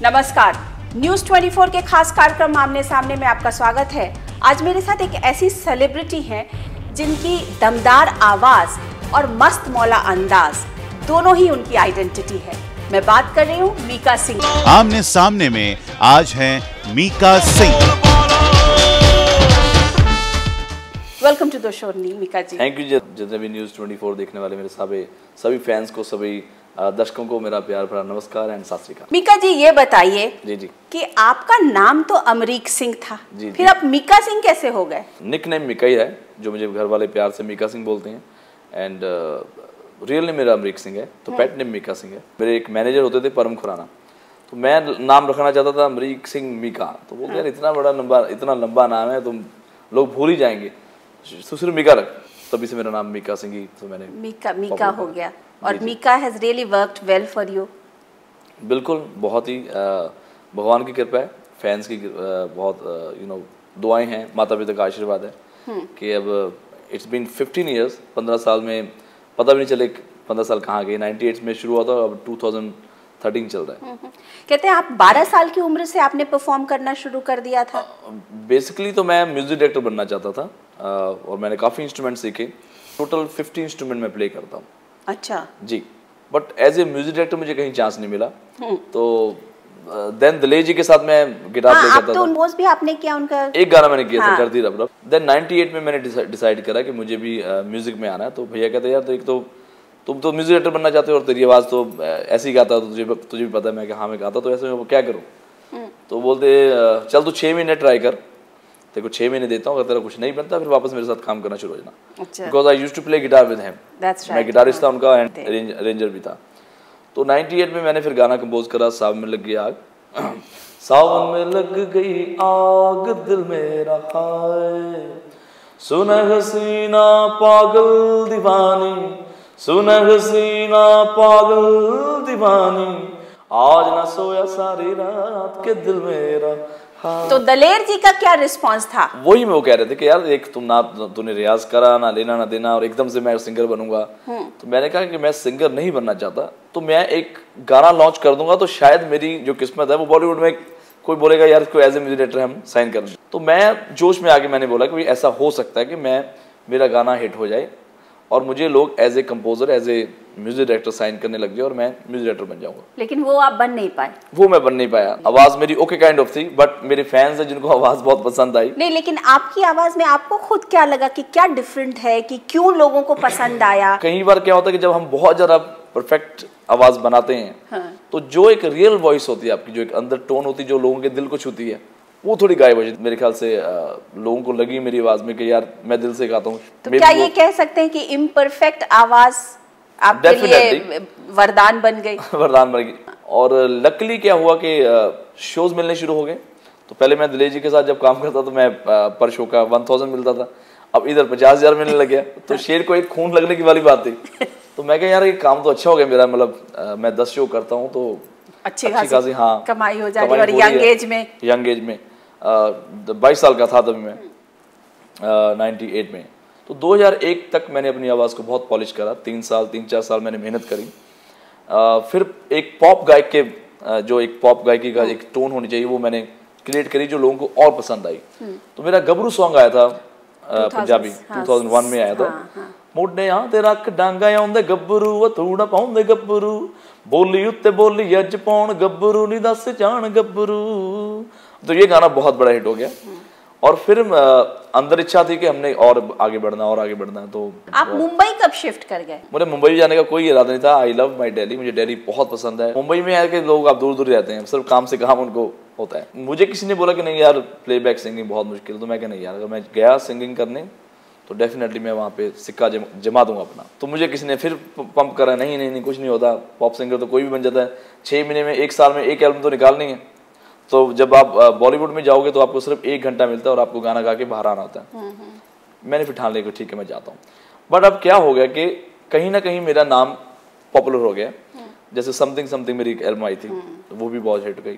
नमस्कार, न्यूज़ 24 के खास कार्यक्रम आमने सामने में आपका स्वागत है। आज मेरे साथ एक ऐसी सेलिब्रिटी हैं जिनकी दमदार आवाज़ और मस्त मौला अंदाज दोनों ही उनकी आइडेंटिटी है। मैं बात कर रही हूँ मीका सिंह। आमने सामने में आज हैं Mika Singh. Welcome to the show Mika ji. Thank you. जितने भी न्यूज़ 24 देखने वाले मेरे सभी फैंस को, सभी दर्शकों को मेरा प्यार भरा नमस्कार एंड सत श्री अकाल। मीका जी ये बताइए जी कि आपका नाम तो अमरीक सिंह था, जी, फिर आप मीका सिंह कैसे हो गए? निक नेम मीका ही है, जो मुझे घर वाले प्यार से मीका सिंह बोलते हैं। एंड रियल नेम मेरा अमरीक सिंह है, तो पेट नेम मीका सिंह है। मेरे एक मैनेजर होते थे परम खुराना, तो मैं नाम रखना चाहता था अमरीक सिंह मीका, तो बोलते यार इतना लंबा नाम है, तुम लोग भूल ही जाएंगे, तो सिर्फ मीका रख। तभी से मेरा नाम मीका सिंह ही, तो मैंने मीका हो गया। और Mika has really worked well for you. बिल्कुल, बहुत ही भगवान की कृपा है, फैंस की बहुत दुआएं हैं, माता पिता का आशीर्वाद है कि अब इट्स बीन 15 ईयर्स, 15 साल में पता भी नहीं चले 15 साल कहाँ गए। 98 में शुरू हुआ था, अब 2013 चल रहा है। कहते हैं आप 12 साल की उम्र से आपने परफॉर्म करना शुरू कर दिया था। बेसिकली तो मैं म्यूजिक डायरेक्टर बनना चाहता था, और मैंने काफ़ी इंस्ट्रूमेंट सीखे। टोटल 50 इंस्ट्रूमेंट मैं प्ले करता हूँ। अच्छा जी, but as a music director मुझे कहीं चांस नहीं मिला, तो देन दलेर जी के साथ मैं गिटार प्ले करता था। तो भी आपने किया उनका? एक गाना मैंने किया था, करती रब रब। देन 98 में मैंने डिसाइड करा कि मुझे भी म्यूजिक में आना है। तो भैया कहते यार, तो एक तो तुम तो म्यूजिक डायरेक्टर बनना चाहते हो और तेरी आवाज़ तो ऐसी गाता, तो तुझे भी पता है। मैं कि हाँ मैं गाता, तो ऐसे में क्या करूँ? तो बोलते चल तू 6 महीने ट्राई कर, तेरे को 6 महीने देता हूँ, अगर तेरा कुछ नहीं बनता फिर वापस मेरे साथ काम करना शुरू हो जाना। Because I used to play guitar with him. मैं गिटारिस्ट था उनका एंड अरेंजर भी था। तो 98 में मैंने फिर गाना कंपोज करा, सावन में लग गई आग। सावन में लग गई आग दिल मेरा हाय, सुन हसीना पागल दीवानी, सुन हसीना पागल दीवानी, आज ना सोया सारी रात के दिल मेरा। हाँ। तो दलेर जी का क्या रिस्पांस था? वही मैं वो कह रहे थे कि यार एक तूने रियाज करा, ना लेना ना देना, और एकदम से मैं सिंगर बनूंगा। तो मैंने कहा कि मैं सिंगर नहीं बनना चाहता, तो मैं एक गाना लॉन्च कर दूंगा, तो शायद मेरी जो किस्मत है वो बॉलीवुड में कोई बोलेगा यार इसको एज ए म्यूजिक डायरेक्टर हम साइन कर दें। तो मैं जोश में आके मैंने बोला कि ऐसा हो सकता है कि मेरा गाना हिट हो जाए और मुझे लोग as a composer, as a music director sign करने लग गए और मैं म्यूजिक डायरेक्टर बन जाऊंगा। लेकिन वो आप बन नहीं पाए? वो मैं बन नहीं पाया। आवाज मेरी ओके काइंड ऑफ थी, बट मेरे फैंस हैं जिनको आवाज बहुत पसंद आई। नहीं, लेकिन आपकी आवाज में आपको खुद क्या लगा कि क्या डिफरेंट है, कि क्यों लोगों को पसंद आया? कई बार क्या होता है कि जब हम बहुत ज्यादा परफेक्ट आवाज बनाते हैं, तो जो एक रियल वॉइस होती है आपकी, जो एक अंदर टोन होती है जो लोगों के दिल को छूती है, वो थोड़ी गायब हो जाती। मेरे ख्याल से लोगों को लगी मेरी आवाज में कि यार मैं दिल से गाता हूँ। तो क्या ये कह सकते हैं कि इम्परफेक्ट आवाज आपके लिए वरदान बन गई? वरदान बन गई। और लकीली क्या हुआ कि शोज मिलने शुरू हो गए। तो पहले मैं दलेर जी के साथ जब काम करता तो मैं पर शो का 1000 मिलता था, अब इधर 50,000 मिलने लग गया। तो शेर को एक खून लगने की वाली बात थी। तो मैं कहा यार ये काम तो अच्छा हो गया मेरा, मतलब मैं 10 शो करता हूँ तो अच्छी खासी हाँ कमाई हो जाती है। और यंग एज में 22 साल का था तभी मैं 98 में। तो 2001 तक मैंने अपनी आवाज़ को बहुत पॉलिश करा। 3-4 साल मैंने मेहनत करी। फिर एक पॉप गायक के जो एक पॉप गायकी का एक टोन होनी चाहिए वो मैंने क्रिएट करी, जो लोगों को और पसंद आई। तो मेरा गबरू सॉन्ग आया था पंजाबी, 2001 में आया था। मोडे हाँ ते रख डांगा आउंदे गबरू, थूड़ा पाउंदे गबरू, बोली उत्ते बोली अज पाउण गबरू, नी दस जान गबरू। तो ये गाना बहुत बड़ा हिट हो गया। और फिर अंदर इच्छा थी कि हमने और आगे बढ़ना है। तो आप मुंबई कब शिफ्ट कर गए? मुझे मुंबई जाने का कोई इरादा नहीं था। आई लव माई दिल्ली, मुझे दिल्ली बहुत पसंद है। मुंबई में आके लोग आप दूर दूर रहते हैं, सिर्फ काम से काम उनको होता है। मुझे किसी ने बोला कि नहीं यार प्लेबैक सिंगिंग बहुत मुश्किल, तो मैं क्या नहीं यार, अगर मैं गया सिंगिंग करने तो डेफिनेटली मैं वहाँ पे सिक्का जमा दूंगा अपना। तो मुझे किसी ने फिर पंप करा, नहीं कुछ नहीं होता, पॉप सिंगर तो कोई भी बन जाता है, 6 महीने में 1 साल में एक एल्बम तो निकालनी है। तो जब आप बॉलीवुड में जाओगे तो आपको सिर्फ 1 घंटा मिलता है और आपको गाना गा के बाहर आना होता है। मैंने फिर ठान लिया ठीक है मैं जाता हूँ। बट अब क्या हो गया कि कहीं ना कहीं मेरा नाम पॉपुलर हो गया। जैसे समथिंग समथिंग मेरी एल्बम आई थी, तो वो भी बहुत हिट गई।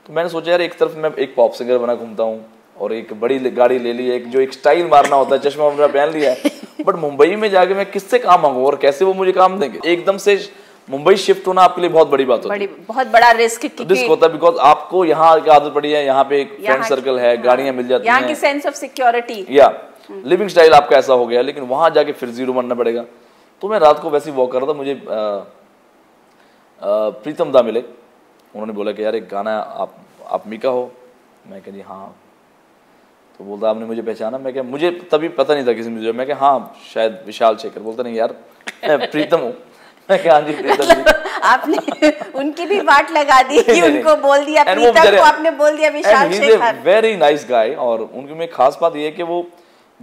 तो मैंने सोचा यार एक तरफ मैं एक पॉप सिंगर बना घूमता हूँ और एक बड़ी गाड़ी ले ली, एक जो एक स्टाइल मारना होता है, चश्मा वगैरह पहन लिया है, बट मुंबई में जाके मैं किससे काम मांगू और कैसे वो मुझे काम देंगे। एकदम से मुंबई शिफ्ट होना आपके लिए बहुत बड़ी बात होती है, बहुत बड़ा रिस्क होता है, बिकॉज आपको यहाँ की आदत पड़ी है, यहाँ पे एक फ्रेंड सर्कल है, गाड़ियां मिल जाती हैं, यहाँ की सेंस ऑफ सिक्योरिटी या लिविंग स्टाइल आपका ऐसा हो गया, लेकिन वहां जाके फिर जीरो बनना पड़ेगा। तो मैं रात को वैसे ही वॉक कर रहा था, मुझे प्रीतम दा मिले, उन्होंने बोला कि यार एक गाना, आप मीका हो? मैं कह जी हाँ। तो बोलता आपने मुझे पहचाना? मैं क्या, मुझे तभी पता नहीं था किसी म्यूजिक। मैं क्या हाँ शायद विशाल शेखर। बोलता नहीं यार मैं प्रीतम हूँ। मैं क्या हाँ जी प्रीतम जी। आपने उनकी भी बात लगा दी कि उनको बोल दिया प्रीतम को, आपने बोल दिया Vishal Shekhar. Very nice guy, और उनकी में खास बात ये है कि वो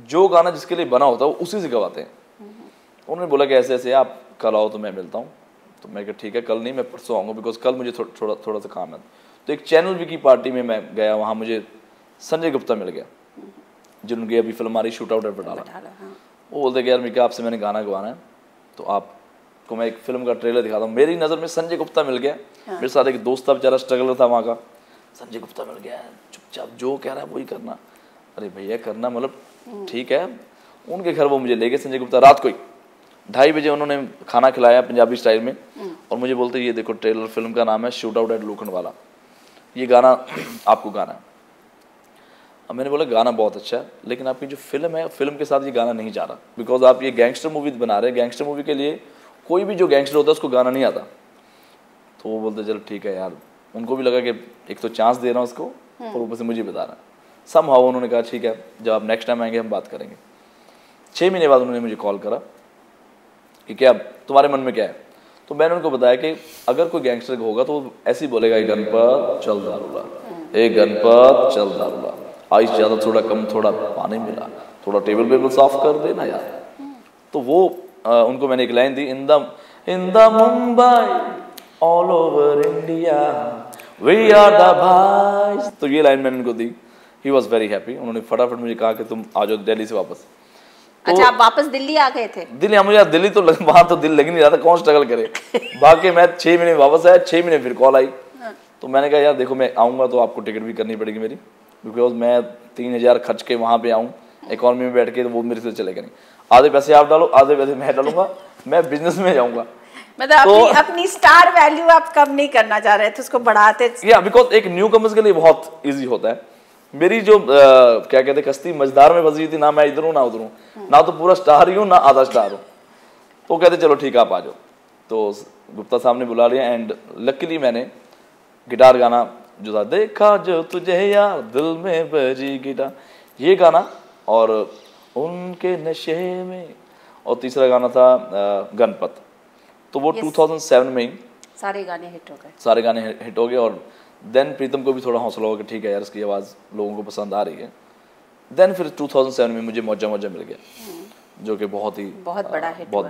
जो गाना जिसके लिए बना होता है वो उसी से गवाते हैं। उन्होंने बोला कि ऐसे ऐसे आप कल आओ तो मैं मिलता हूँ। तो मैं कहा ठीक है, कल नहीं मैं परसों आऊँगा, बिकॉज कल मुझे थोड़ा सा काम है। तो एक चैनल वी की पार्टी में मैं गया, वहाँ मुझे संजय गुप्ता मिल गया, जिनकी अभी फिल्म हमारी शूट आउट पर डाला। वो बोलते कि यार मीका आपसे मैंने गाना गवाना है, तो आपको मैं एक फिल्म का ट्रेलर दिखाता हूँ। मेरी नज़र में संजय गुप्ता मिल गया। मेरे साथ एक दोस्त था, बेचारा स्ट्रगलर था वहाँ का। संजय गुप्ता मिल गया, चुपचाप जो कह रहा है वही करना। अरे भैया करना मतलब ठीक है। उनके घर वो मुझे ले गए संजय गुप्ता, रात को ही 2:30 बजे उन्होंने खाना खिलाया पंजाबी स्टाइल में, और मुझे बोलते ये देखो ट्रेलर, फिल्म का नाम है शूट आउट एट लोखंडवाला, ये गाना आपको गाना है। अब मैंने बोला गाना बहुत अच्छा है, लेकिन आपकी जो फिल्म है, फिल्म के साथ ये गाना नहीं जा रहा, बिकॉज आप ये गैंगस्टर मूवी बना रहे हैं। गैंगस्टर मूवी के लिए कोई भी जो गैंगस्टर होता है उसको गाना नहीं आता। तो वो बोलते चलो ठीक है यार, उनको भी लगा कि एक तो चांस दे रहा हूँ उसको, और ऊपर से मुझे बता रहा है। समहाउ उन्होंने कहा ठीक है, जब आप नेक्स्ट टाइम आएंगे हम बात करेंगे। 6 महीने बाद उन्होंने मुझे कॉल करा कि क्या तुम्हारे मन में क्या है। तो मैंने उनको बताया कि अगर कोई गैंगस्टर होगा तो वो ऐसे ही बोलेगा, ए गणपत चल दारूला, ए गणपत चल दारूला, आइस ज़्यादा थोड़ा कम, थोड़ा पानी मिला, थोड़ा टेबल वेबल साफ कर देना यार। तो वो उनको मैंने एक लाइन दी, in the Mumbai all over India we are the bhai. तो ये लाइन मैंने उनको दी। He was very happy. उन्होंने फटाफट मुझे कहा कि तुम आ जाओ दिल्ली से वापस। अच्छा, आप वापस दिल्ली आ गए थे? दिल्ली, मुझे दिल्ली तो वहाँ तो दिल लग नहीं रहा था, कौन स्ट्रगल करे। बाकी मैं 6 महीने वापस आया, 6 महीने फिर कॉल आई। तो मैंने कहा यार देखो, मैं आऊँगा तो आपको टिकट भी करनी पड़ेगी मेरी, बिकॉज मैं 3000 खर्च के वहाँ पे आऊँ इकॉनमी में बैठ के, तो वो मेरे से चलेगा नहीं। आधे पैसे आप डालो, आधे पैसे मैं डालूंगा, मैं बिजनेस में जाऊँगा। मतलब तो, अपनी स्टार वैल्यू आप कम नहीं करना चाह रहे थे, उसको बढ़ाते। या बिकॉज एक न्यू कमर्स के लिए बहुत ईजी होता है। मेरी जो क्या कहते हैं कश्ती मझधार में फंसी थी, ना मैं इधर हूँ ना उधर हूँ, ना तो पूरा स्टार ही हूँ ना आधा स्टार हूँ। तो कहते चलो ठीक है आप आ जाओ। तो गुप्ता साहब ने बुला लिया, एंड लकीली मैंने गिटार गाना जो था, देखा जो तुझे यार दिल में बजी गिटार, ये गाना, और उनके नशे में, और तीसरा गाना था गणपत। तो वो 2007 में ही सारे गाने हिट हो गए। सारे गाने हिट हो गए। और देन प्रीतम को भी थोड़ा हौसला होगा कि ठीक है यार इसकी आवाज़ लोगों को पसंद आ रही है। देन फिर 2007 में मुझे मौजा मौजा मिल गया, जो कि बहुत बड़ा हिट हुआ।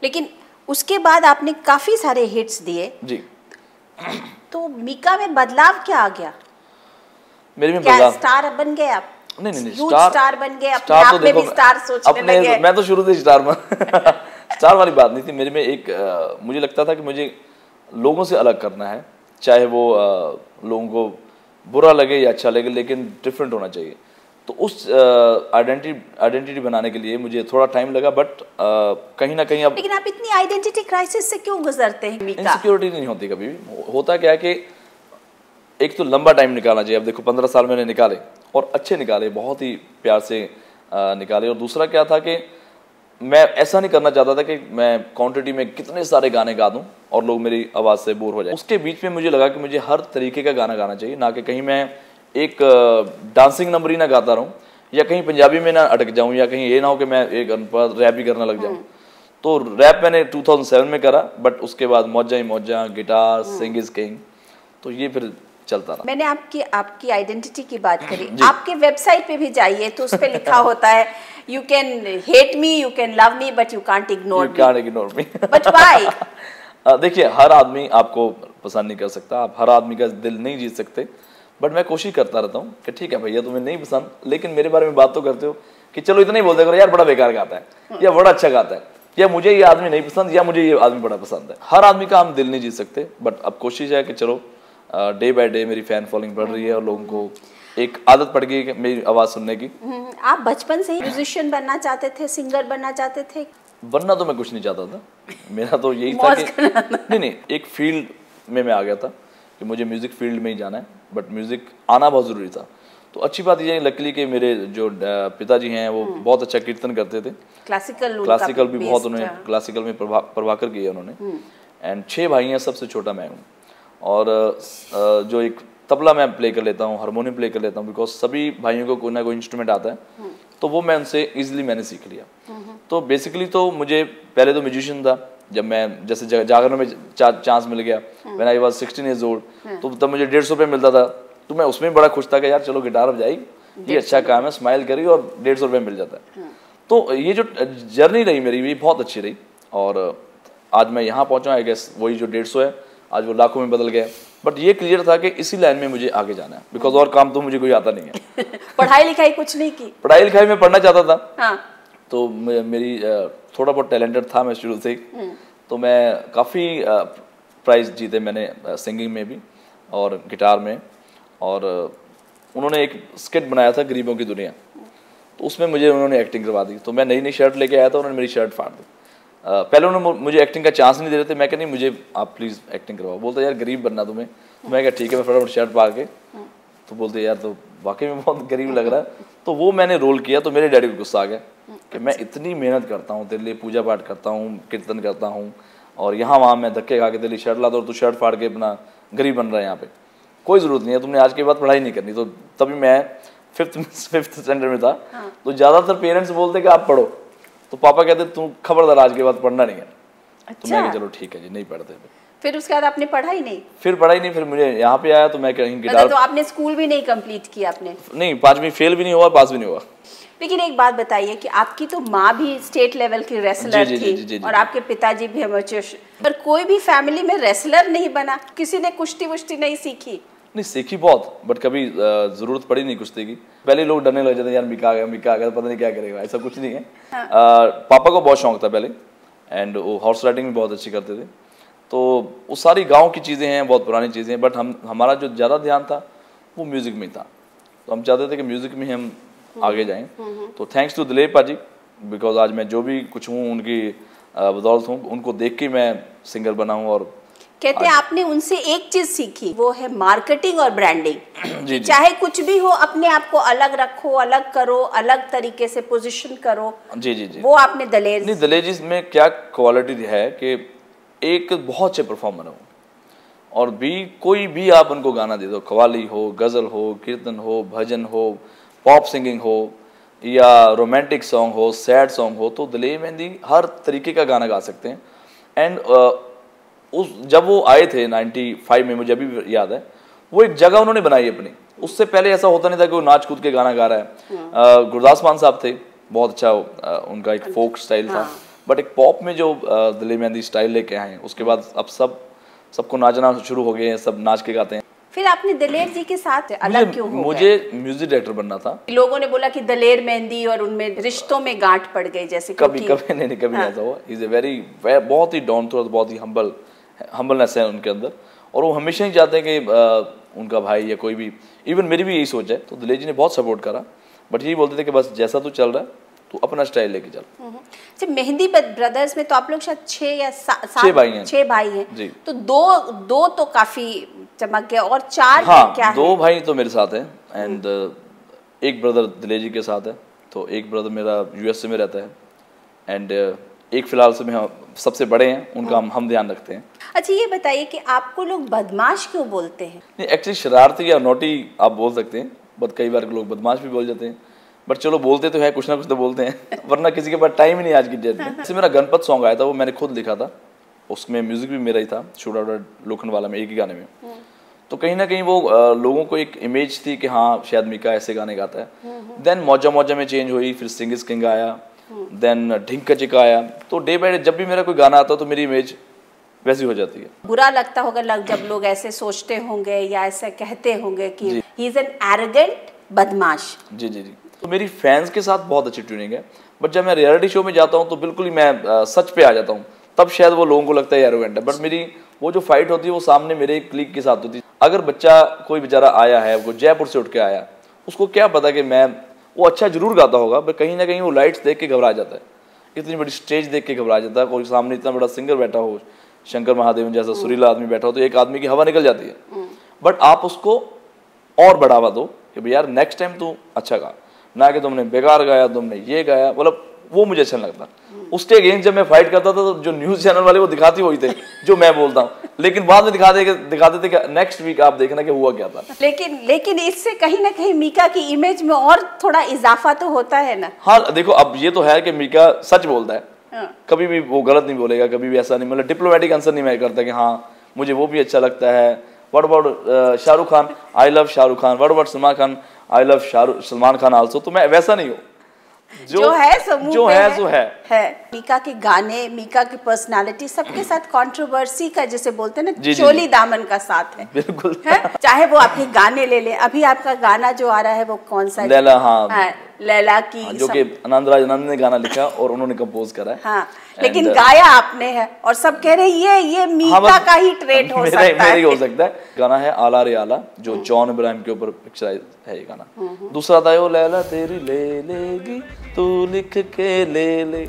लेकिन उसके बाद आपने काफी सारे हिट्स दिए जी। तो मीका में बदलाव क्या आ गया? मेरे में क्या स्टार बन गए आप? नहीं, स्टार बन गए, अपने आप में भी स्टार सोचने लगे। मैं तो शुरू से स्टार में स्टार वाली बात नहीं थी मेरे में। एक मुझे लगता था कि मुझे लोगों से अलग करना है, चाहे वो लोगों को बुरा लगे या अच्छा लगे, लेकिन डिफरेंट होना चाहिए। तो उस आइडेंटिटी बनाने के लिए मुझे थोड़ा टाइम लगा, बट कहीं ना कहीं अब। लेकिन आप इतनी आइडेंटिटी क्राइसिस से क्यों गुजरते हैं मीका? इनसिक्योरिटी नहीं होती कभी भी। होता क्या है कि एक तो लंबा टाइम निकालना चाहिए। अब देखो 15 साल मैंने निकाले, और अच्छे निकाले, बहुत ही प्यार से निकाले। और दूसरा क्या था कि मैं ऐसा नहीं करना चाहता था कि मैं क्वांटिटी में कितने सारे गाने गा दूं और लोग मेरी आवाज़ से बोर हो जाए। उसके बीच में मुझे लगा कि मुझे हर तरीके का गाना गाना चाहिए, ना कि कहीं मैं एक डांसिंग नंबर ही ना गाता रहूं, या कहीं पंजाबी में ना अटक जाऊं, या कहीं ये ना हो कि मैं एक रैप ही करना लग जाऊं। तो रैप मैंने 2007 में करा, बट उसके बाद मौजा ही मौजा, गिटार, सिंग इज किंग, तो ये फिर चलता रहा। मैंने आपकी आइडेंटिटी की बात करी। आपके वेबसाइट पे भी जाइए तो उस पे लिखा होता है, you can hate me, you can love me, but you can't ignore me. But why? देखिए, हर आदमी आपको पसंद नहीं कर सकता, आप हर आदमी का दिल नहीं जीत सकते, बट मैं कोशिश करता रहता हूँ कि ठीक है भैया तुम्हें नहीं पसंद, लेकिन मेरे बारे में बात तो करते हो कि चलो इतना ही बोलते करो यार बड़ा बेकार गाता है, या बड़ा अच्छा गाता है, या मुझे ये आदमी नहीं पसंद, या मुझे ये आदमी बड़ा पसंद है। हर आदमी का हम दिल नहीं जीत सकते, बट अब कोशिश है कि चलो डे बाय डे मेरी फैन फॉलोइंग बढ़ रही है, और लोगों को एक आदत पड़ गई है मेरी आवाज़ सुनने की। आप बचपन से ही म्यूजिशियन बनना चाहते थे, सिंगर बनना चाहते थे? बनना तो मैं कुछ नहीं चाहता था, मेरा तो यही था कि नहीं, एक फील्ड में मैं आ गया था कि मुझे म्यूज़िक फील्ड में ही जाना है, बट म्यूज़िक आना बहुत ज़रूरी था। तो अच्छी बात ये है लकीली कि मेरे जो पिताजी हैं वो बहुत अच्छा कीर्तन करते थे, क्लासिकल भी बहुत, उन्होंने क्लासिकल में प्रभाकर किया उन्होंने। एंड 6 भाई हैं, सबसे छोटा मैं हूँ। और जो एक तबला मैं प्ले कर लेता हूँ, हारमोनियम प्ले कर लेता हूँ, बिकॉज सभी भाइयों को कोई ना कोई इंस्ट्रूमेंट आता है, तो वो मैं उनसे इजीली मैंने सीख लिया। तो बेसिकली तो मुझे पहले तो म्यूजिशियन था, जब मैं जैसे जागरण में चांस मिल गया when I was 16 years old, तो तब मुझे 150 रुपये मिलता था, तो मैं उसमें बड़ा खुश था कि यार चलो गिटार बजाई, ये अच्छा काम है, स्माइल करी और 150 रुपये मिल जाता है। तो ये जो जर्नी रही मेरी, ये बहुत अच्छी रही, और आज मैं यहाँ पहुँचा, आई गेस वही जो 150 है आज वो लाखों में बदल गया। बट ये क्लियर था कि इसी लाइन में मुझे आगे जाना है, बिकॉज और काम तो मुझे कोई आता नहीं है। पढ़ाई लिखाई कुछ नहीं की? पढ़ाई लिखाई में पढ़ना चाहता था। हाँ। तो मेरी थोड़ा बहुत टैलेंटेड था मैं शुरू से ही, तो मैं काफ़ी प्राइज जीते मैंने सिंगिंग में भी और गिटार में। और उन्होंने एक स्किट बनाया था गरीबों की दुनिया, तो उसमें मुझे उन्होंने एक्टिंग करवा दी। तो मैं नई नई शर्ट लेके आया था, उन्होंने मेरी शर्ट फाड़ दी। पहले उन्होंने मुझे एक्टिंग का चांस नहीं दे रहे थे, मैं कहा नहीं मुझे आप प्लीज़ एक्टिंग करवाओ। बोलते यार गरीब बनना तुम्हें, तो मैं कहा ठीक है, मैं फटाफट शर्ट पा के, तो बोलते यार तो वाकई में बहुत गरीब लग रहा है। तो वो मैंने रोल किया, तो मेरे डैडी को गुस्सा आ गया कि मैं इतनी मेहनत करता हूँ तेरे लिए, पूजा पाठ करता हूँ, कीर्तन करता हूँ, और यहाँ वहाँ मैं धक्के खा के तेरी शर्ट लाता और तू शर्ट फाड़ के अपना गरीब बन रहा है, यहाँ पे कोई ज़रूरत नहीं है, तुमने आज के बाद पढ़ाई नहीं करनी। तो तभी मैं 5th स्टैंडर्ड में था। तो ज़्यादातर पेरेंट्स बोलते कि आप पढ़ो, तो पापा कहते तू खबरदार आज के बाद पढ़ना नहीं है। तो मैं चलो ठीक है जी, नहीं पढ़ते। फिर उसके बाद आपने पढ़ाई नहीं? फिर मुझे यहाँ पे आया, तो मैं कहीं गिटार। तो आपने स्कूल भी नहीं कंप्लीट किया आपने? नहीं, 5वीं फेल भी नहीं हुआ, पास भी नहीं हुआ। लेकिन एक बात बताइए कि आपकी तो माँ भी स्टेट लेवल की रेसलर थी और आपके पिताजी भी अमेचर, पर कोई भी फैमिली में रेसलर नहीं बना? किसी ने कुश्ती वुश्ती नहीं सीखी? नहीं, सीखी बहुत, बट कभी जरूरत पड़ी नहीं कुश्ती की। पहले लोग डरने लग जाते यार मिका आ गया पता नहीं क्या करेगा, ऐसा कुछ नहीं है। पापा को बहुत शौक था पहले, एंड वो हॉर्स राइडिंग भी बहुत अच्छी करते थे। तो वो सारी गाँव की चीज़ें हैं, बहुत पुरानी चीज़ें हैं, बट हमारा जो ज़्यादा ध्यान था वो म्यूज़िक में था। तो हम चाहते थे कि म्यूज़िक में हम आगे जाएं। तो थैंक्स टू दिलीप पाजी, बिकॉज आज मैं जो भी कुछ हूँ उनकी बदौलत हूँ, उनको देख के मैं सिंगर बना हूँ। और कहते हैं आपने उनसे एक चीज सीखी, वो है मार्केटिंग और ब्रांडिंग। जी, चाहे कुछ भी हो, अपने आप को अलग रखो, अलग करो, अलग तरीके से पोजीशन करो। जी जी जी, वो आपने दलेर जी में क्या क्वालिटी है कि एक बहुत अच्छे परफॉर्मर हो, और भी कोई भी आप उनको गाना दे दो, कव्वाली हो, गज़ल हो, कीर्तन हो, भजन हो, पॉप सिंगिंग हो, या रोमांटिक सॉन्ग हो, सैड सॉन्ग हो, तो दलेर मेहंदी हर तरीके का गाना गा सकते हैं। एंड जब वो आए थे 95 में, मुझे अभी याद है, वो एक जगह उन्होंने बनाई अपनी। उससे पहले ऐसा होता नहीं था कि वो नाच कूद के गाना गा रहा है। गुरदास मान साहब थे, बहुत अच्छा उनका एक फोक स्टाइल था, बट एक पॉप में जो दलेर मेहंदी स्टाइल लेके आए हैं, उसके बाद अब सबको नाचना शुरू हो गए हैं, सब नाच के गाते हैं। फिर आपने दलेर जी के साथ अलग क्यों हो गए? मुझे म्यूजिक डायरेक्टर बनना था। लोगों ने बोला कि दलेर मेहंदी और उनमें रिश्तों में गांठ पड़ गई जैसे। कभी नहीं ऐसा हुआ। इज ए वेरी बहुत ही डाउन टू अर्थ, बहुत ही हम्बलनेस है उनके अंदर, और वो हमेशा ही चाहते हैं कि उनका भाई या कोई भी, इवन मेरी भी यही सोच है। तो दिलीप जी ने बहुत सपोर्ट करा, बट यही बोलते थे कि बस जैसा तू चल रहा है तो अपना स्टाइल लेके चल। अच्छा, मेहंदी ब्रदर्स में तो आप लोग शायद 6 भाई हैं जी। तो दो तो काफी चमक गया, और 4 क्या है? 2 भाई तो मेरे साथ हैं, एंड एक ब्रदर दिलीप जी के साथ है, तो एक ब्रदर मेरा यूएसए में रहता है, एंड एक फिलहाल से मैं सबसे बड़े हैं, उनका हम ध्यान रखते हैं। अच्छा, ये बताइए कि आपको लोग बदमाश क्यों बोलते हैं? नहीं, एक्चुअली शरारती या नोटी आप बोल सकते हैं, बट कई बार लोग बदमाश भी बोल जाते हैं, बट चलो बोलते तो है, कुछ ना कुछ तो बोलते हैं, वरना किसी के पास टाइम ही नहीं आज की डेट में। जैसे मेरा गणपत सॉन्ग आया था, वो मैंने खुद लिखा था, उसमें म्यूजिक भी मेरा ही था, शूट आउट लोखंडवाला में, एक ही गाने में। तो कहीं ना कहीं वो लोगों को एक इमेज थी कि हाँ शायद मीका ऐसे गाने गाता है। देन मौजा में चेंज हुई, फिर सिंग इज किंग आया, देन ढिंका चिका आया। तो डे बाय डे जब भी मेरा कोई गाना आता है तो मेरी इमेज वैसी हो जाती है। बुरा लगता होगा जब लोग ऐसे सोचते होंगे या ऐसे कहते होंगे कि ही इज एन एरोगेंट बदमाश। जी जी जी। तो मेरी फैंस के साथ बहुत अच्छी ट्यूनिंग है, बट जब मैं रियलिटी शो में जाता हूँ तो बिल्कुल ही मैं सच पे आ जाता हूँ, तब शायद वो लोगों को लगता है एरोगेंट है। बट मेरी वो जो फाइट होती है वो सामने मेरे क्लिक के साथ होती है। अगर बच्चा कोई बेचारा आया है, वो जयपुर से उठ के आया, उसको क्या पता कि मैं वो अच्छा जरूर गाता होगा, बट कहीं ना कहीं वो लाइट्स देख के घबरा जाता है। इतनी बड़ी स्टेज देख के घबरा जाता है, कोई सामने इतना बड़ा सिंगर बैठा हो, शंकर महादेवन जैसा सुरीला आदमी बैठा हो, तो एक आदमी की हवा निकल जाती है। बट आप उसको और बढ़ावा दो कि भाई यार नेक्स्ट टाइम तू अच्छा गा, ना कि तुमने बेकार गाया, तुमने ये गाया, मतलब वो मुझे अच्छा लगता। उसके अगेंस्ट जब मैं फाइट करता था तो जो न्यूज़ चैनल वाले वो दिखाती वही थे जो मैं बोलता हूँ, लेकिन बाद में दिखाते थे कि नेक्स्ट वीक आप देखना कि हुआ क्या था। लेकिन इससे कहीं ना कहीं मीका की इमेज में और थोड़ा इजाफा तो होता है ना। हाँ देखो, अब ये तो है कि मीका सच बोलता है, कभी भी वो गलत नहीं बोलेगा, कभी भी ऐसा नहीं, मतलब डिप्लोमेटिक आंसर नहीं मैं करता कि हाँ मुझे वो भी अच्छा लगता है। What about Shahrukh Khan, I love Shahrukh Khan. What about Salman Khan, I love Salman Khan also. तो मैं वैसा नहीं हूँ, जो है समूह जो है सो है। मीका के गाने, मीका की पर्सनालिटी सबके साथ कंट्रोवर्सी का, जैसे बोलते हैं ना, चोली दामन का साथ है। बिल्कुल है? चाहे वो आपके गाने ले ले, अभी आपका गाना जो आ रहा है वो कौन सा? लैला। हाँ, लैला की, जो कि आनंदराज आनंद ने गाना लिखा और उन्होंने कंपोज करा है। हाँ, लेकिन गाया आपने है और सब कह रहे हैं ये मीका का ही ट्रेट हो सकता है। मेरे हो सकता है। गाना है आला रे आला, जो जॉन इब्राहिम के ऊपर पिक्चराइज है ये गाना। दूसरा था वो लैला तेरी ले लेगी तू लिख के ले ले।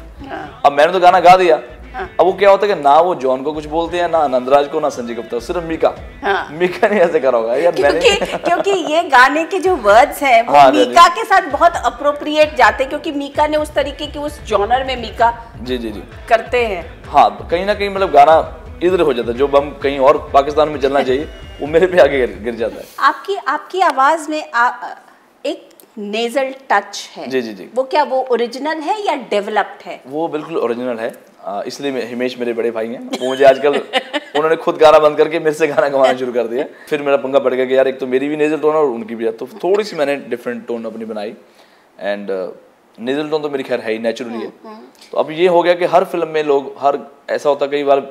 अब मैंने तो गाना गा दिया, अब वो क्या होता है कि ना वो जॉन को कुछ बोलते हैं, ना आनंदराज को, ना संजय गुप्ता, सिर्फ मीका। मीका ने ऐसे करा होगा यार। क्योंकि ये गाने के जो वर्ड्स हैं वो मीका के साथ बहुत अप्रोप्रिएट जाते हैं, क्योंकि मीका ने उस तरीके की, उस जॉनर में मीका जी करते हैं। हाँ, कहीं ना कहीं मतलब गाना इधर हो जाता है, जो हम कहीं और पाकिस्तान में चलना चाहिए वो मेरे पे आके गिर जाता है। आपकी आवाज में एक नेजल टच है। जी। वो क्या वो ओरिजिनल है या डेवलप्ड है? वो बिल्कुल ओरिजिनल है, इसलिए हिमेश मेरे बड़े भाई हैं, वो मुझे आजकल उन्होंने खुद गाना बंद करके मेरे से गाना गवाना शुरू कर दिया। फिर मेरा पंगा पड़ गया कि यार एक तो मेरी भी नेजल टोन है और उनकी भी है, तो थोड़ी सी मैंने डिफरेंट टोन अपनी बनाई। एंड नेजल टोन तो मेरी खैर है ही, नेचुरली है। तो अब ये हो गया कि हर फिल्म में लोग, हर ऐसा होता कई बार,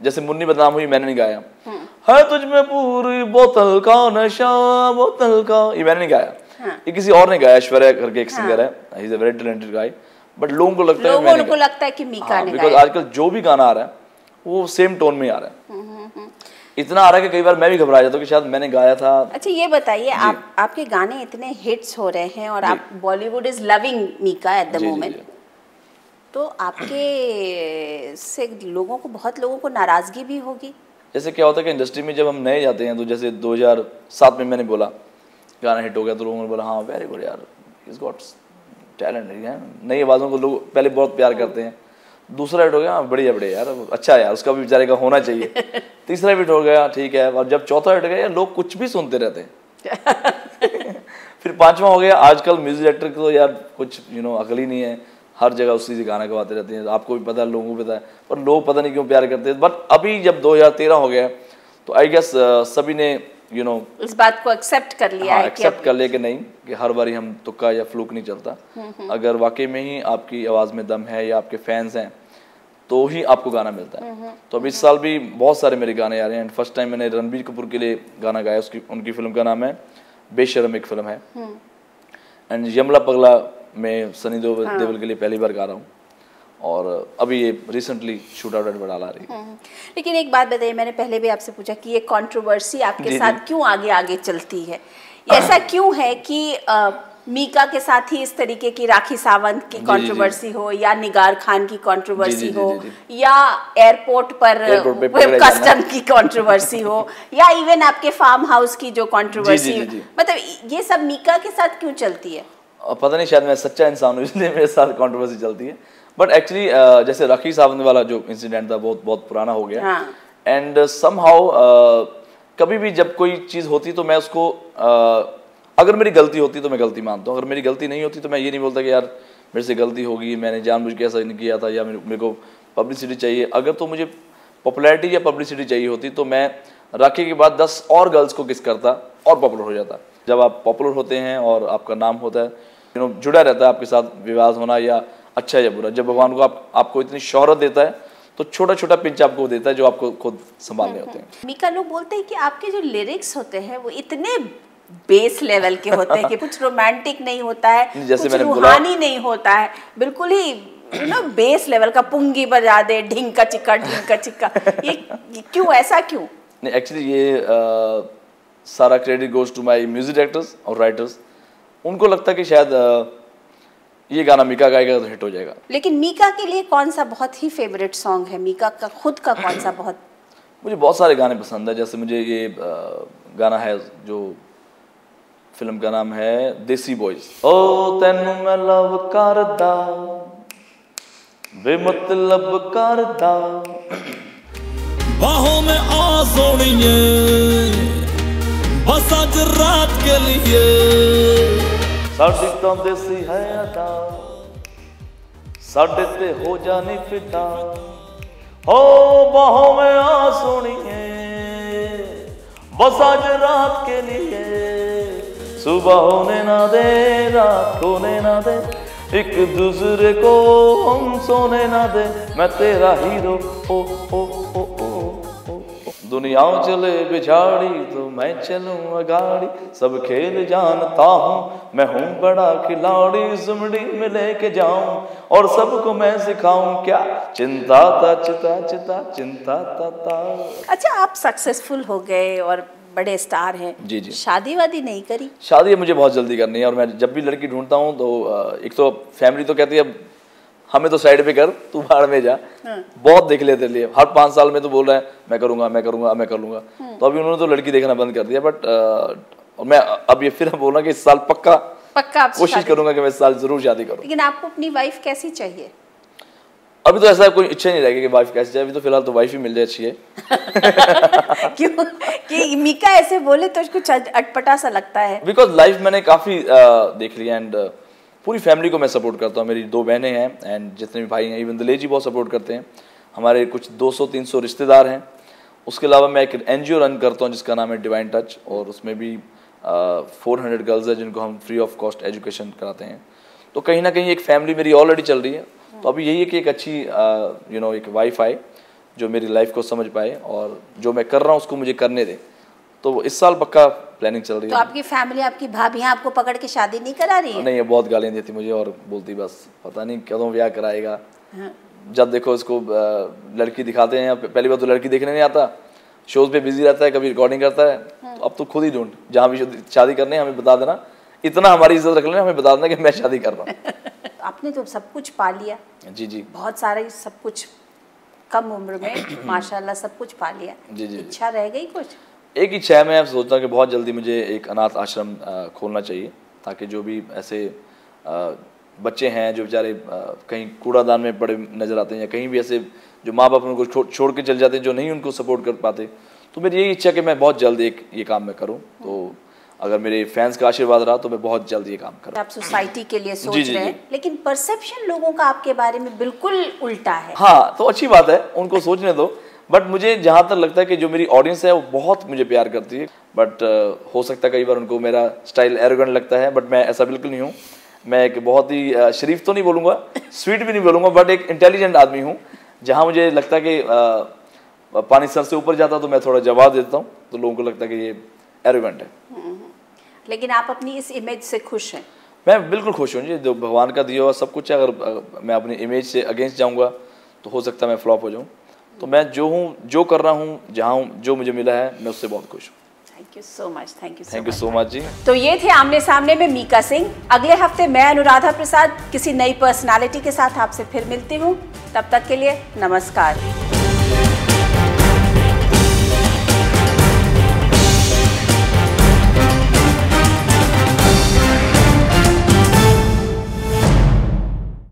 जैसे मुन्नी बदनाम हुई मैंने नहीं गाया, है तुझ में पूरी बोतल का नशा, बोतल का, ये मैंने नहीं गाया, ये किसी और ने गाया, ऐश्वर्या करके एक सिंगर है, he is a very talented guy. But लोगों को लगता है कि मीका ने गाया, बिकॉज़ आजकल जो भी गाना आ रहा है वो सेम टोन में आ रहा है। इतना आ रहा है कि कई बार मैं भी घबरा जाता हूँ कि शायद मैंने गाया था। अच्छा ये बताइए, आपके गाने इतने हिट्स हो रहे हैं और आप, Bollywood is loving Mika at the moment, तो आपके से बहुत लोगों को नाराजगी भी होगी। जैसे क्या होता है कि इंडस्ट्री में जब हम नए जाते हैं, तो जैसे 2007 में मैंने बोला गाना हिट हो गया, तो लोगों ने बोला हाँ वेरी गुड यार, इज गॉट टैलेंट है। नई आवाज़ों को लोग पहले बहुत प्यार करते हैं। दूसरा हिट हो गया, बढ़िया यार, अच्छा है यार, उसका भी बेचारे का होना चाहिए। तीसरा हिट हो गया, ठीक है, और जब चौथा हिट गया लोग कुछ भी सुनते रहते हैं। फिर पांचवा हो गया, आजकल म्यूजिक डायरेक्टर को यार कुछ अकल ही नहीं है, हर जगह उसी से गाना गवाते रहते हैं। आपको भी पता है, लोगों को पता है, पर लोग पता नहीं क्यों प्यार करते हैं। बट अभी जब 2013 हो गया तो आई गेस सभी ने इस बात को एक्सेप्ट कर लिया है, एक्सेप्ट कर लिया कि नहीं, कि हर बारी हम तुक्का या फ्लूक नहीं चलता। अगर वाकई में ही आपकी आवाज़ में दम है या आपके फैंस हैं तो ही आपको गाना मिलता है। तो अब इस साल भी बहुत सारे मेरे गाने आ रहे हैं। एंड फर्स्ट टाइम मैंने रणबीर कपूर के लिए गाना गाया, उनकी फिल्म का नाम है बेशरम, एक फिल्म है। एंड यमला पगला में सनी देओल के लिए पहली बार गा रहा हूँ, और अभी ये रिसेंटली शूट आउट पर डाला रही है। लेकिन एक बात बताइए, मैंने पहले भी आपसे पूछा कि ये कंट्रोवर्सी आपके साथ क्यों आगे चलती है? ऐसा क्यों है कि मीका के साथ ही इस तरीके की राखी सावंत की कंट्रोवर्सी हो, या निगार खान की कंट्रोवर्सी हो, या एयरपोर्ट पर कस्टम की कंट्रोवर्सी हो, या इवन आपके फार्म हाउस की जो कंट्रोवर्सी, मतलब ये सब मीका के साथ क्यों चलती है? पता नहीं, शायद मैं सच्चा इंसान हूँ इसलिए मेरे साथ कंट्रोवर्सी चलती है। बट एक्चुअली जैसे राखी सावंत वाला जो इंसिडेंट था बहुत पुराना हो गया। एंड समहाउ कभी भी जब कोई चीज़ होती तो मैं उसको अगर मेरी गलती होती तो मैं गलती मानता हूँ, अगर मेरी गलती नहीं होती तो मैं ये नहीं बोलता कि यार मेरे से गलती होगी, मैंने जानबूझ के ऐसा नहीं किया था, या मेरे को पब्लिसिटी चाहिए। अगर तो मुझे पॉपुलैरिटी या पब्लिसिटी चाहिए होती तो मैं राखी के बाद 10 और गर्ल्स को किस करता और पॉपुलर हो जाता। जब आप पॉपुलर होते हैं और आपका नाम होता है, जुड़ा रहता है आपके साथ विवाद होना या अच्छा या बुरा, जब भगवान को आपको इतनी शोहरत देता है तो छोटा छोटा पिंच आपको देता है जो आपको खुद संभालने होते हैं। मीका, लोग बोलते हैं कि आपके जो लिरिक्स होते हैं वो इतने बेस लेवल के होते हैं कि कुछ रोमांटिक नहीं होता है, जैसे कुछ रूहानी नहीं होता है, बिल्कुल ही बेस लेवल का, पुंगी बजा दे, ढिंका चिक्का। ये क्यों, ऐसा क्यों? नहीं, एक्चुअली ये सारा credit goes to my music directors और राइटर्स। उनको लगता है कि शायद ये गाना मीका गाएगा तो हिट हो जाएगा। लेकिन मीका के लिए कौन सा बहुत ही फेवरेट सॉन्ग है? मीका का खुद का कौन सा बहुत? मुझे बहुत सारे गाने पसंद है, जैसे मुझे ये गाना है जो फिल्म का नाम है देसी बॉयज। ओ तेनू मैं लव करदा बेमतलब करदा बाहों में आ सोनिए बस आज रात के लिए साडी तो देसी है अदा साडे ते हो जानी फिदा हो बाहों में आ सोनिए बस आज रात के लिए सुबह होने ना दे रात होने ना दे एक दूसरे को हम सोने ना दे मैं तेरा हीरो ओ ओ ओ ओ ओ दुनिया चले बिछाड़ी तो मैं चलूं अगाड़ी सब खेल जानता हूँ मैं हूँ बड़ा खिलाड़ी जुमड़ी में लेके जाऊं और सबको मैं सिखाऊं क्या चिंता ता चिता चिता चिंता ता ता। अच्छा, आप सक्सेसफुल हो गए और बड़े स्टार हैं। जी जी। शादी वादी नहीं करी? शादी मुझे बहुत जल्दी करनी है और मैं जब भी लड़की ढूंढता हूँ तो एक तो फैमिली तो कहती है अब हमें तो साइड पे कर, तू बाहर में जा। बहुत देख लेते लिए, हर 5 साल में तो बोल रहा है मैं करूंगा मैं करूंगा मैं कर लूंगा। तो अभी उन्होंने तो लड़की देखना बंद कर दिया, बट मैं अब ये फिर बोल रहा कि इस साल पक्का कोशिश करूंगा कि मैं इस साल जरूर शादी करूँ। लेकिन आपको अपनी वाइफ कैसी चाहिए? अभी तो ऐसा कोई इच्छा नहीं रहेगी कि वाइफ कैसी चाहिए, अभी तो फिलहाल तो वाइफ ही मिल जाए अच्छी है। क्यों कि मीका ऐसे बोले तो कुछ अटपटा सा लगता है? बिकॉज लाइफ मैंने काफी देख लिया एंड पूरी फैमिली को मैं सपोर्ट करता हूँ। मेरी 2 बहनें हैं एंड जितने भी भाई हैं, इवन दलेजी बहुत सपोर्ट करते हैं। हमारे कुछ 200-300 रिश्तेदार हैं। उसके अलावा मैं एक NGO रन करता हूँ जिसका नाम है डिवाइन टच, और उसमें भी 400 गर्ल्स हैं जिनको हम फ्री ऑफ कॉस्ट एजुकेशन कराते हैं। तो कहीं ना कहीं एक फैमिली मेरी ऑलरेडी चल रही है। तो अभी यही है कि एक अच्छी एक वाइफ आए जो मेरी लाइफ को समझ पाए और जो मैं कर रहा हूँ उसको मुझे करने दे। तो इस साल पक्का प्लानिंग चल रही है। तो आपकी फैमिली, आपकी भाभियां आपको पकड़ के शादी नहीं करा रही है? नहीं, ये बहुत गालियाँ देती मुझे और बोलती बस पता नहीं कਦੋਂ ब्याह कराएगा। जब देखो इसको लड़की दिखाते हैं, पहली बार तो लड़की देखने नहीं आता, शोज पे बिजी रहता है, कभी रिकॉर्डिंग करता है। तो अब तो खुद ही ढूंढ, जहाँ भी शादी करनी है हमें बता देना, इतना हमारी इज्जत रख लेना, हमें बता देना कि मैं शादी कर रहा हूँ। आपने तो सब कुछ पा लिया। जी जी, बहुत सारा सब कुछ कम उम्र में माशाल्लाह सब कुछ पा लिया। जी जी। इच्छा रह गई कुछ? एक इच्छा है, मैं सोचता हूँ कि बहुत जल्दी मुझे एक अनाथ आश्रम खोलना चाहिए, ताकि जो भी ऐसे बच्चे हैं जो बेचारे कहीं कूड़ादान में पड़े नजर आते हैं या कहीं भी ऐसे जो माँ बाप उनको छोड़ के चले जाते हैं, जो नहीं उनको सपोर्ट कर पाते, तो मेरी यही इच्छा कि मैं बहुत जल्द ये काम मैं करूँ। तो अगर मेरे फैंस का आशीर्वाद रहा तो मैं बहुत जल्द ये काम करूँ। आप सोसाइटी के लिए सोच रहे हैं, लेकिन परसेप्शन लोगों का आपके बारे में बिल्कुल उल्टा है। हाँ, तो अच्छी बात है, उनको सोचने दो। बट मुझे जहाँ तक लगता है कि जो मेरी ऑडियंस है वो बहुत मुझे प्यार करती है। बट हो सकता है कई बार उनको मेरा स्टाइल एरोगेंट लगता है, बट मैं ऐसा बिल्कुल नहीं हूँ। मैं एक बहुत ही शरीफ तो नहीं बोलूँगा, स्वीट भी नहीं बोलूँगा, बट एक इंटेलिजेंट आदमी हूँ। जहाँ मुझे लगता है कि पानी सर से ऊपर जाता तो मैं थोड़ा जवाब देता हूँ, तो लोगों को लगता है कि ये एरोगेंट है। लेकिन आप अपनी इस इमेज से खुश हैं? मैं बिल्कुल खुश हूँ जी, जो भगवान का दिया हुआ सब कुछ है। अगर मैं अपनी इमेज से अगेंस्ट जाऊँगा तो हो सकता है मैं फ्लॉप हो जाऊँ। तो मैं जो हूँ, जो कर रहा हूँ, जहाँ हूँ, जो मुझे मिला है, मैं उससे बहुत खुश हूँ। Thank you so much. Thank you so much ji. तो ये थे आमने सामने में मीका सिंह। अगले हफ्ते मैं अनुराधा प्रसाद किसी नई पर्सनालिटी के साथ आपसे फिर मिलती हूँ। तब तक के लिए नमस्कार।